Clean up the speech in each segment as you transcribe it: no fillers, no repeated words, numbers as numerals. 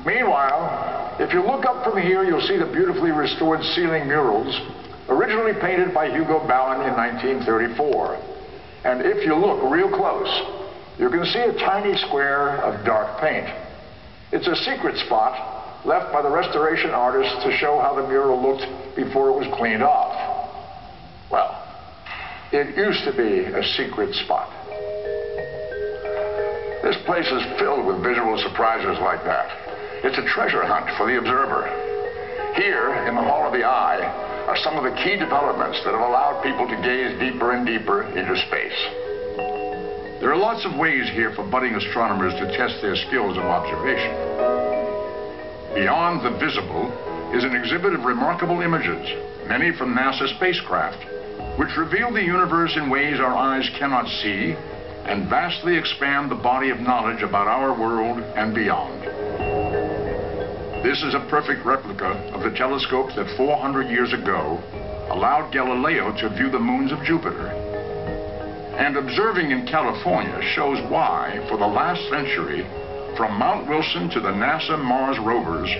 Meanwhile, if you look up from here, you'll see the beautifully restored ceiling murals, originally painted by Hugo Ballin in 1934. And if you look real close, you can see a tiny square of dark paint. It's a secret spot left by the restoration artist to show how the mural looked before it was cleaned off. Well, it used to be a secret spot. This place is filled with visual surprises like that. It's a treasure hunt for the observer. Here, in the Hall of the Eye, are some of the key developments that have allowed people to gaze deeper and deeper into space. There are lots of ways here for budding astronomers to test their skills of observation. Beyond the visible is an exhibit of remarkable images, many from NASA spacecraft, which reveal the universe in ways our eyes cannot see and vastly expand the body of knowledge about our world and beyond. This is a perfect replica of the telescope that 400 years ago allowed Galileo to view the moons of Jupiter. And observing in California shows why, for the last century, from Mount Wilson to the NASA Mars rovers,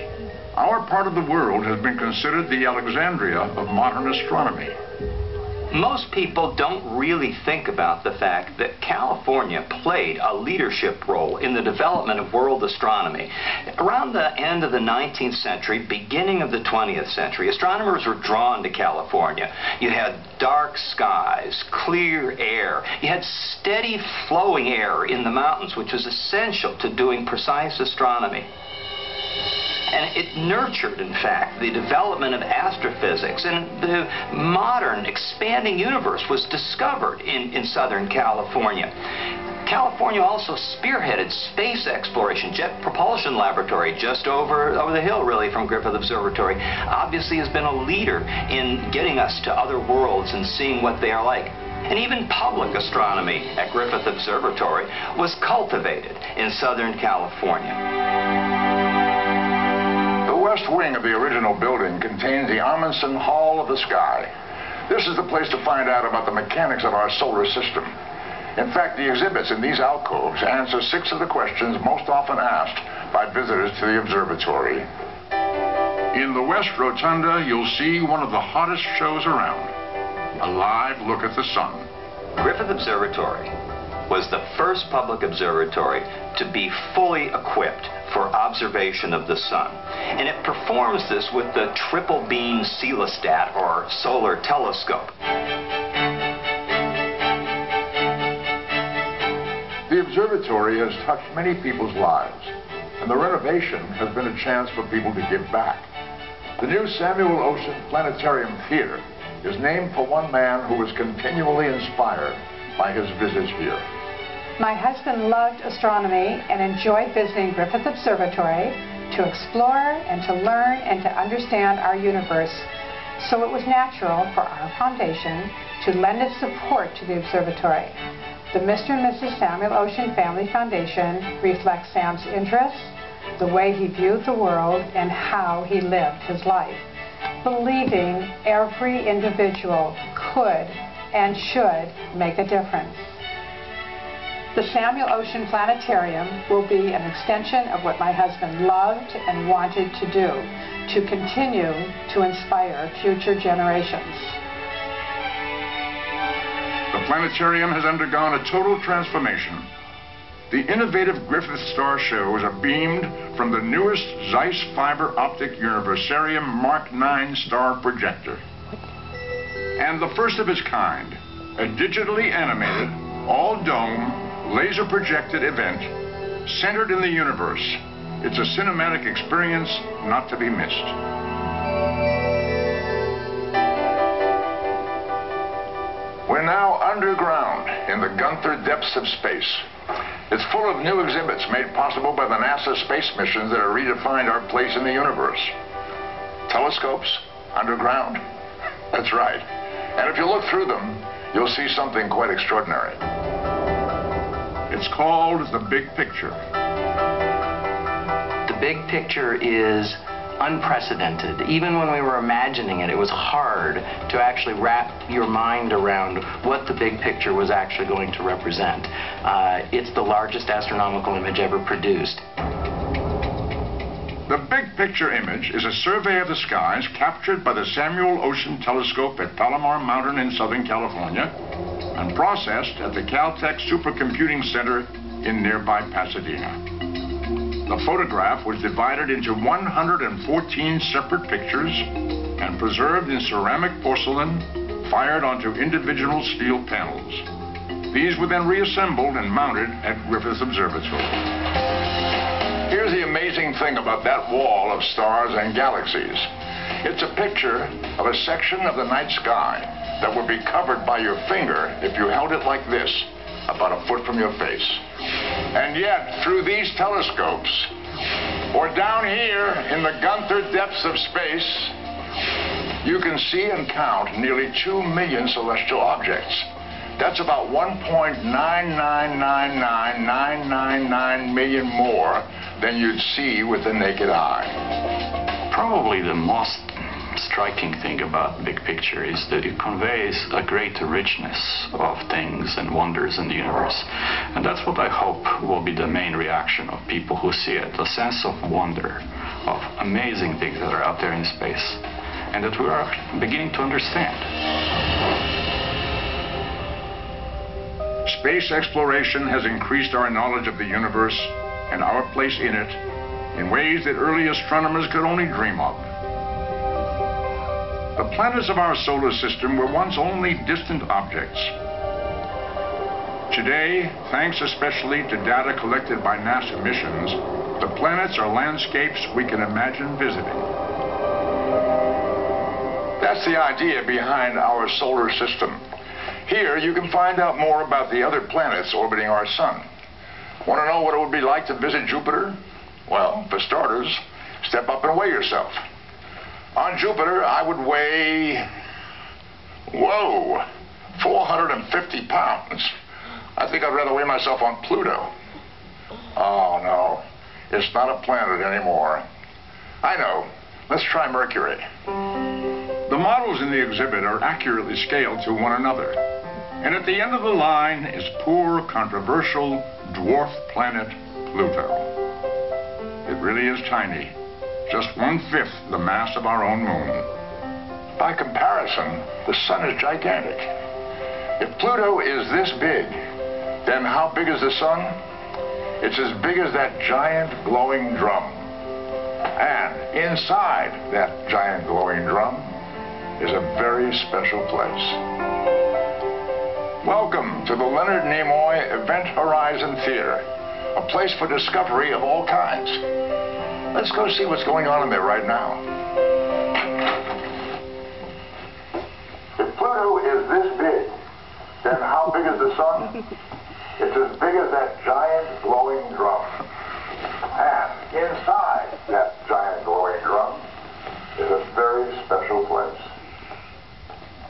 our part of the world has been considered the Alexandria of modern astronomy. Most people don't really think about the fact that California played a leadership role in the development of world astronomy. Around the end of the 19th century, beginning of the 20th century, astronomers were drawn to California. You had dark skies, clear air. You had steady flowing air in the mountains, which was essential to doing precise astronomy. And it nurtured, in fact, the development of astrophysics, and the modern, expanding universe was discovered in Southern California. California also spearheaded space exploration. Jet Propulsion Laboratory, just over the hill, really, from Griffith Observatory, obviously has been a leader in getting us to other worlds and seeing what they are like. And even public astronomy at Griffith Observatory was cultivated in Southern California. The west wing of the original building contains the Amundsen Hall of the Sky. This is the place to find out about the mechanics of our solar system. In fact, the exhibits in these alcoves answer 6 of the questions most often asked by visitors to the observatory. In the West Rotunda, you'll see one of the hottest shows around, a live look at the sun. Griffith Observatory was the first public observatory to be fully equipped for observation of the sun. And it performs this with the triple beam celestat, or solar telescope. The observatory has touched many people's lives, and the renovation has been a chance for people to give back. The new Samuel Ocean Planetarium Theater is named for one man who was continually inspired by his visits here. My husband loved astronomy and enjoyed visiting Griffith Observatory to explore and to learn and to understand our universe. So it was natural for our foundation to lend its support to the observatory. The Mr. and Mrs. Samuel Ocean Family Foundation reflects Sam's interests, the way he viewed the world, and how he lived his life, believing every individual could and should make a difference. The Samuel Ocean Planetarium will be an extension of what my husband loved and wanted to do, to continue to inspire future generations. The planetarium has undergone a total transformation. The innovative Griffith Star shows are beamed from the newest Zeiss fiber optic Universarium Mark 9 star projector. And the first of its kind, a digitally animated, all-dome, laser-projected event centered in the universe. It's a cinematic experience not to be missed. We're now underground in the Gunther depths of space. It's full of new exhibits made possible by the NASA space missions that have redefined our place in the universe. Telescopes, underground. That's right. And if you look through them, you'll see something quite extraordinary. It's called the Big Picture. The big picture is unprecedented. Even when we were imagining it, it was hard to actually wrap your mind around what the big picture was actually going to represent. It's the largest astronomical image ever produced. big picture image is a survey of the skies captured by the Samuel Ocean Telescope at Palomar Mountain in Southern California and processed at the Caltech Supercomputing Center in nearby Pasadena. The photograph was divided into 114 separate pictures and preserved in ceramic porcelain, fired onto individual steel panels. These were then reassembled and mounted at Griffith Observatory. Here's the amazing thing about that wall of stars and galaxies. It's a picture of a section of the night sky that would be covered by your finger if you held it like this, about a foot from your face. And yet, through these telescopes, or down here in the Gunther depths of space, you can see and count nearly 2 million celestial objects. That's about 1.9999999 million more than you'd see with the naked eye. Probably the most striking thing about big picture is that it conveys a greater richness of things and wonders in the universe. And that's what I hope will be the main reaction of people who see it, a sense of wonder, of amazing things that are out there in space, and that we are beginning to understand. Space exploration has increased our knowledge of the universe and our place in it in ways that early astronomers could only dream of. The planets of our solar system were once only distant objects. Today, thanks especially to data collected by NASA missions, the planets are landscapes we can imagine visiting. That's the idea behind our solar system. Here, you can find out more about the other planets orbiting our sun. Want to know what it would be like to visit Jupiter? Well, for starters, step up and weigh yourself. On Jupiter, I would weigh, 450 pounds. I think I'd rather weigh myself on Pluto. Oh, no, it's not a planet anymore. I know. Let's try Mercury. The models in the exhibit are accurately scaled to one another. And at the end of the line is poor, controversial, dwarf planet Pluto. It really is tiny, just 1/5 the mass of our own moon. By comparison, the sun is gigantic. If Pluto is this big, then how big is the sun? It's as big as that giant glowing drum. And inside that giant glowing drum is a very special place. Welcome to the Leonard Nimoy Event Horizon Theater, a place for discovery of all kinds. Let's go see what's going on in there right now. If Pluto is this big, then how big is the sun? It's as big as that giant glowing drum. And inside that giant glowing drum is a very special place.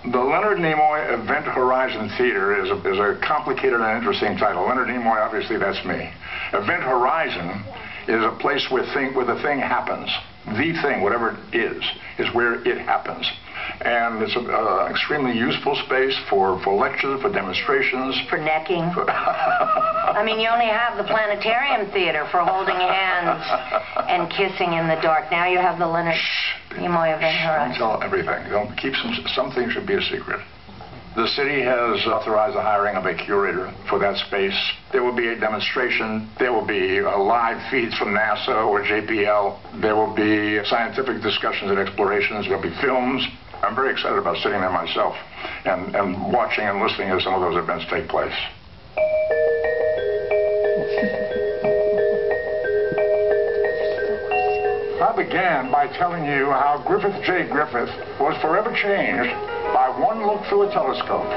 The Leonard Nimoy Event Horizon Theater is a complicated and interesting title. Leonard Nimoy, obviously, that's me. Event Horizon is a place where the thing happens. The thing, whatever it is where it happens. And it's an extremely useful space for lectures, for demonstrations. For necking. I mean, you only have the planetarium theater for holding hands and kissing in the dark. Now you have the Leonard Nimoy Event Horizon. Don't tell everything. Don't keep some things should be a secret. The city has authorized the hiring of a curator for that space. There will be a demonstration. There will be live feeds from NASA or JPL. There will be scientific discussions and explorations. There will be films. I'm very excited about sitting there myself and watching and listening as some of those events take place. I began by telling you how Griffith J. Griffith was forever changed by one look through a telescope.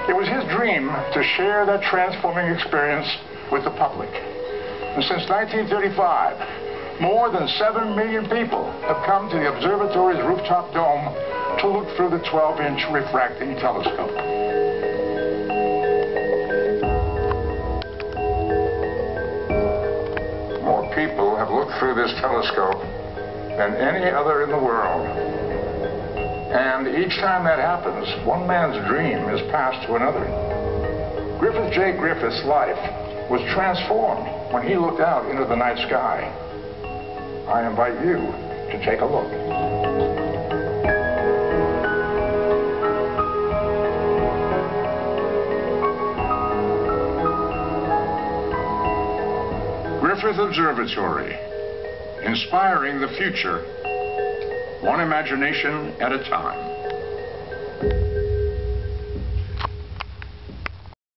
It was his dream to share that transforming experience with the public. And since 1935, more than 7 million people have come to the observatory's rooftop dome to look through the 12-inch refracting telescope. More people have looked through this telescope than any other in the world. And each time that happens, one man's dream is passed to another. Griffith J. Griffith's life was transformed when he looked out into the night sky. I invite you to take a look. Griffith Observatory, inspiring the future, one imagination at a time.